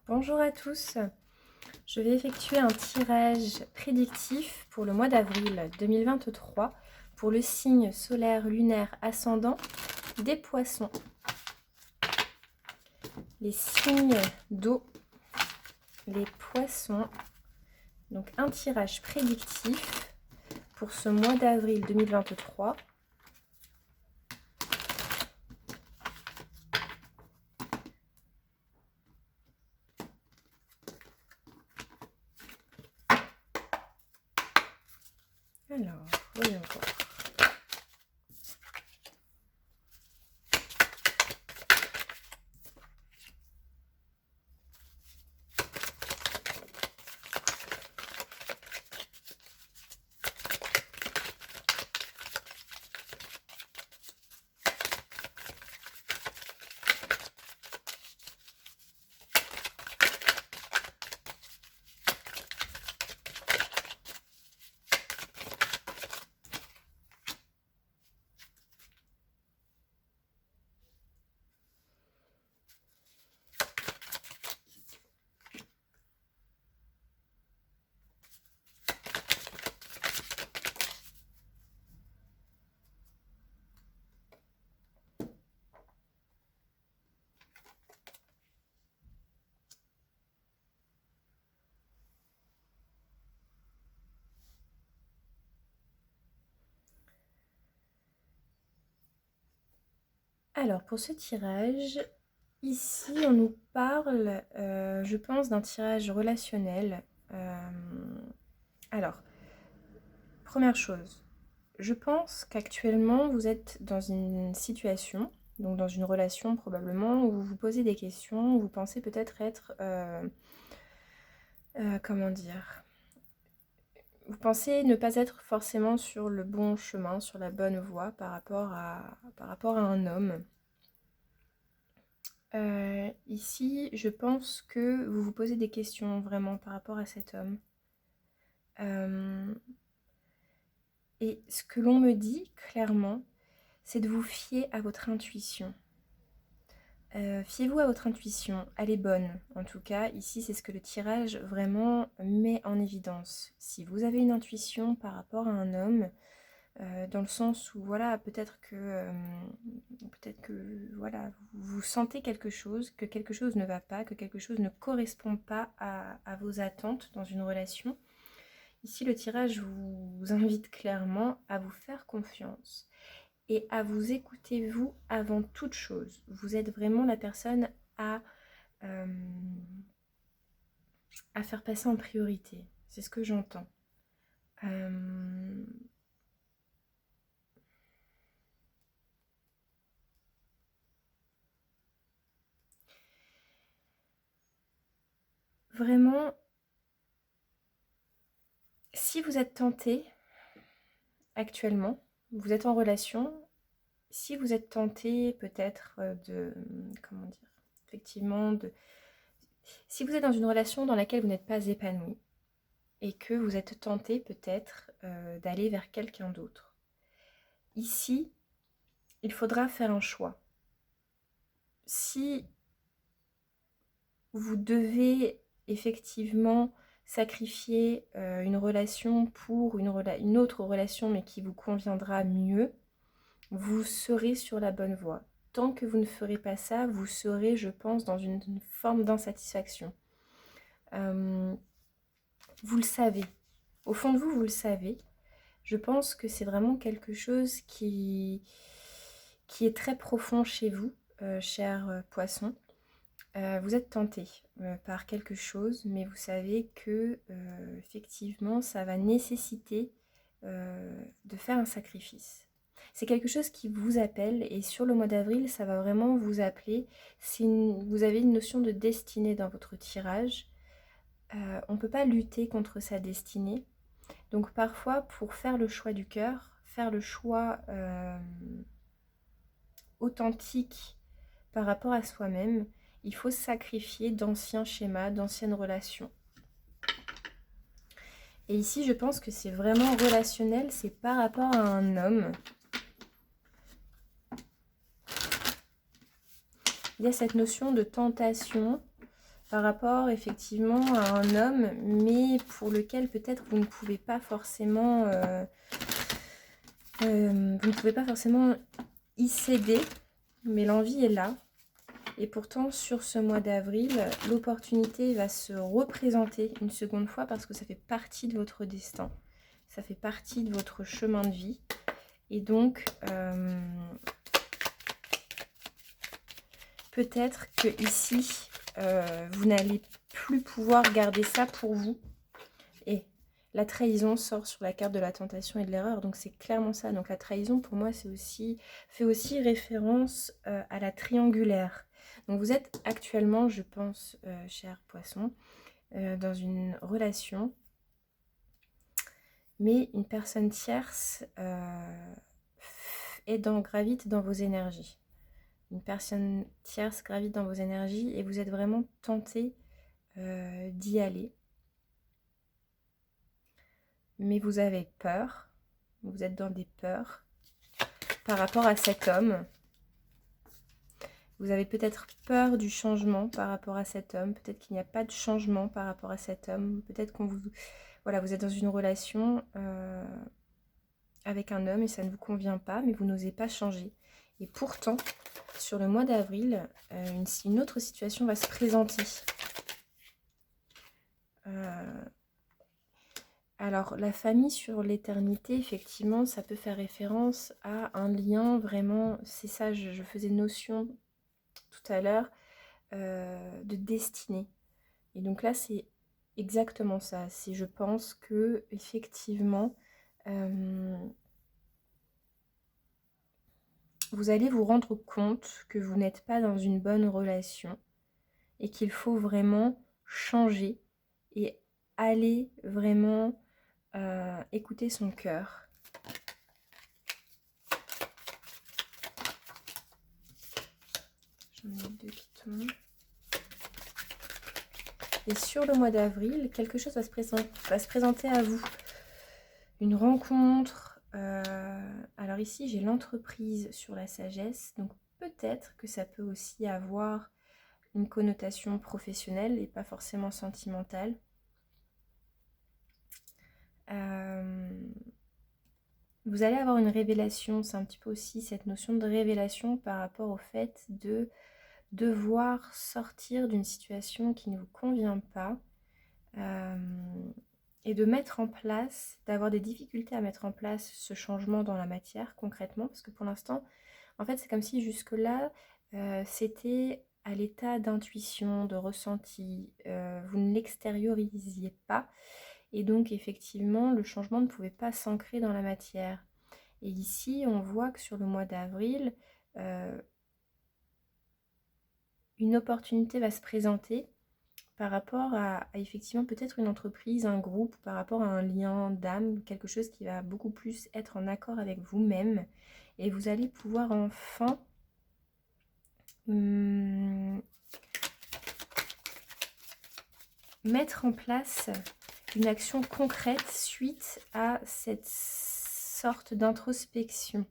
Bonjour à tous, je vais effectuer un tirage prédictif pour le mois d'avril 2023 pour le signe solaire lunaire ascendant des poissons. Les signes d'eau, les poissons, donc un tirage prédictif pour ce mois d'avril 2023. Alors, voyons voir. Alors pour ce tirage, ici on nous parle, je pense, d'un tirage relationnel. Alors, première chose, je pense qu'actuellement vous êtes dans une situation, donc dans une relation probablement, où vous vous posez des questions, où vous pensez peut-être être, comment dire, vous pensez ne pas être forcément sur le bon chemin, sur la bonne voie par rapport à un homme. Ici, je pense que vous vous posez des questions vraiment par rapport à cet homme. Et ce que l'on me dit clairement, c'est de vous fier à votre intuition. Fiez-vous à votre intuition, elle est bonne. En tout cas, ici, c'est ce que le tirage vraiment met en évidence. Si vous avez une intuition par rapport à un homme, dans le sens où, voilà, peut-être que voilà, vous sentez quelque chose, que quelque chose ne va pas, que quelque chose ne correspond pas à vos attentes dans une relation. Ici, le tirage vous invite clairement à vous faire confiance et à vous écouter vous avant toute chose. Vous êtes vraiment la personne à faire passer en priorité. C'est ce que j'entends. Vraiment, si vous êtes tenté actuellement, vous êtes en relation, si vous êtes tenté peut-être de, comment dire, effectivement, si vous êtes dans une relation dans laquelle vous n'êtes pas épanoui et que vous êtes tenté peut-être d'aller vers quelqu'un d'autre, ici, il faudra faire un choix. Si vous devez effectivement sacrifier une relation pour une autre relation mais qui vous conviendra mieux, vous serez sur la bonne voie. Tant que vous ne ferez pas ça, vous serez, je pense, dans une forme d'insatisfaction. Vous le savez. Au fond de vous, vous le savez. Je pense que c'est vraiment quelque chose qui est très profond chez vous, cher poisson. Vous êtes tenté par quelque chose, mais vous savez que effectivement, ça va nécessiter de faire un sacrifice. C'est quelque chose qui vous appelle et sur le mois d'avril, ça va vraiment vous appeler. Vous avez une notion de destinée dans votre tirage. On ne peut pas lutter contre sa destinée. Donc parfois, pour faire le choix du cœur, faire le choix authentique par rapport à soi-même, il faut sacrifier d'anciens schémas, d'anciennes relations. Et ici, je pense que c'est vraiment relationnel, c'est par rapport à un homme. Il y a cette notion de tentation, par rapport effectivement à un homme, mais pour lequel peut-être vous ne pouvez pas forcément y céder, mais l'envie est là. Et pourtant, sur ce mois d'avril, l'opportunité va se représenter une seconde fois parce que ça fait partie de votre destin. Ça fait partie de votre chemin de vie. Et donc, peut-être que ici, vous n'allez plus pouvoir garder ça pour vous. Et la trahison sort sur la carte de la tentation et de l'erreur. Donc, c'est clairement ça. Donc, la trahison, pour moi, fait aussi référence à la triangulaire. Donc, vous êtes actuellement, je pense, cher poisson, dans une relation. Mais une personne tierce gravite dans vos énergies. Une personne tierce gravite dans vos énergies et vous êtes vraiment tenté d'y aller. Mais vous avez peur. Vous êtes dans des peurs par rapport à cet homme. Vous avez peut-être peur du changement par rapport à cet homme. Peut-être qu'il n'y a pas de changement par rapport à cet homme. Peut-être qu'on vous... Voilà, vous êtes dans une relation avec un homme et ça ne vous convient pas, mais vous n'osez pas changer. Et pourtant, sur le mois d'avril, une autre situation va se présenter. Alors, la famille sur l'éternité, effectivement, ça peut faire référence à un lien vraiment, c'est ça, je faisais notion tout à l'heure, de destinée. Et donc là, c'est exactement ça. Je pense que effectivement, vous allez vous rendre compte que vous n'êtes pas dans une bonne relation et qu'il faut vraiment changer et aller vraiment écouter son cœur. J'en ai 2 qui tombent. Et sur le mois d'avril, quelque chose va se présenter à vous. Une rencontre. Alors ici, j'ai l'entreprise sur la sagesse. Donc peut-être que ça peut aussi avoir une connotation professionnelle et pas forcément sentimentale. Vous allez avoir une révélation, c'est un petit peu aussi cette notion de révélation par rapport au fait de devoir sortir d'une situation qui ne vous convient pas et de mettre en place, d'avoir des difficultés à mettre en place ce changement dans la matière concrètement, parce que pour l'instant, en fait, c'est comme si jusque-là, c'était à l'état d'intuition, de ressenti, vous ne l'extériorisiez pas. Et donc, effectivement, le changement ne pouvait pas s'ancrer dans la matière. Et ici, on voit que sur le mois d'avril, une opportunité va se présenter par rapport à effectivement peut-être une entreprise, un groupe, par rapport à un lien d'âme, quelque chose qui va beaucoup plus être en accord avec vous-même. Et vous allez pouvoir enfin mettre en place une action concrète suite à cette sorte d'introspection.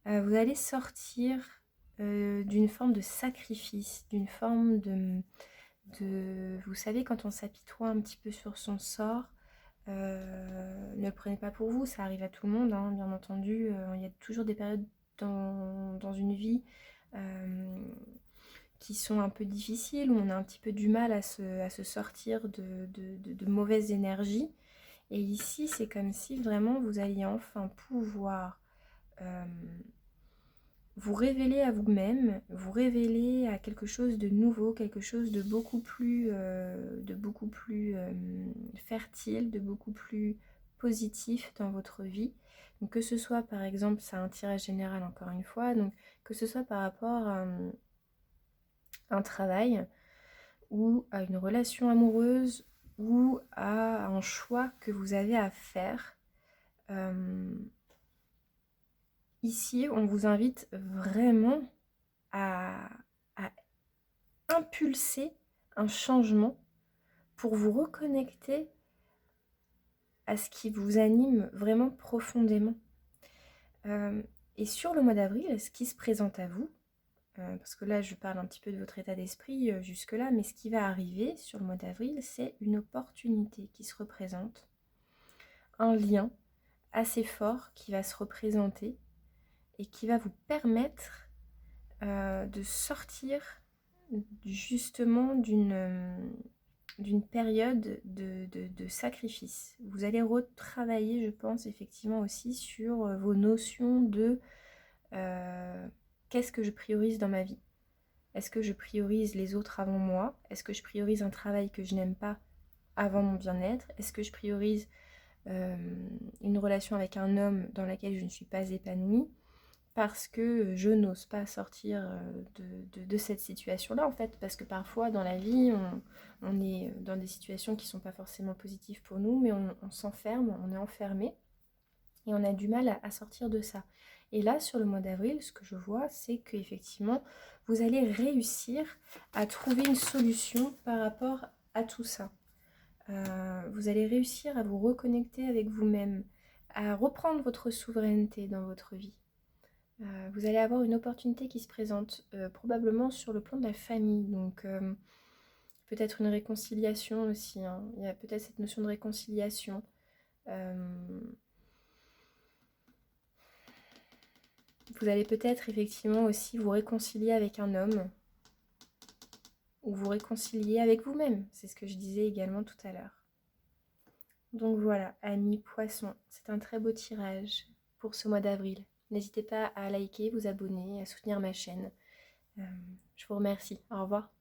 Vous allez sortir d'une forme de sacrifice, d'une forme vous savez, quand on s'apitoie un petit peu sur son sort, ne le prenez pas pour vous, ça arrive à tout le monde, hein, bien entendu. Il y a toujours des périodes dans une vie qui sont un peu difficiles, où on a un petit peu du mal à se sortir de mauvaises énergies. Et ici, c'est comme si vraiment vous alliez enfin pouvoir vous révéler à vous-même, vous révéler à quelque chose de nouveau, quelque chose de beaucoup plus fertile, de beaucoup plus positif dans votre vie. Donc que ce soit par exemple, c'est un tirage général encore une fois, donc que ce soit par rapport à un travail ou à une relation amoureuse ou à un choix que vous avez à faire. Ici, on vous invite vraiment à impulser un changement pour vous reconnecter à ce qui vous anime vraiment profondément. Et sur le mois d'avril, ce qui se présente à vous, parce que là je parle un petit peu de votre état d'esprit jusque-là, mais ce qui va arriver sur le mois d'avril, c'est une opportunité qui se représente, un lien assez fort qui va se représenter et qui va vous permettre de sortir justement d'une période de sacrifice. Vous allez retravailler, je pense, effectivement aussi sur vos notions de qu'est-ce que je priorise dans ma vie. Est-ce que je priorise les autres avant moi? Est-ce que je priorise un travail que je n'aime pas avant mon bien-être? Est-ce que je priorise une relation avec un homme dans laquelle je ne suis pas épanouie? Parce que je n'ose pas sortir de cette situation-là, en fait, parce que parfois dans la vie, on est dans des situations qui ne sont pas forcément positives pour nous, mais on s'enferme, on est enfermé, et on a du mal à sortir de ça. Et là, sur le mois d'avril, ce que je vois, c'est qu'effectivement, vous allez réussir à trouver une solution par rapport à tout ça. Vous allez réussir à vous reconnecter avec vous-même, à reprendre votre souveraineté dans votre vie. Vous allez avoir une opportunité qui se présente, probablement sur le plan de la famille, donc peut-être une réconciliation aussi, hein. Il y a peut-être cette notion de réconciliation. Vous allez peut-être effectivement aussi vous réconcilier avec un homme, ou vous réconcilier avec vous-même, c'est ce que je disais également tout à l'heure. Donc voilà, amis poissons, c'est un très beau tirage pour ce mois d'avril. N'hésitez pas à liker, vous abonner, à soutenir ma chaîne. Je vous remercie. Au revoir.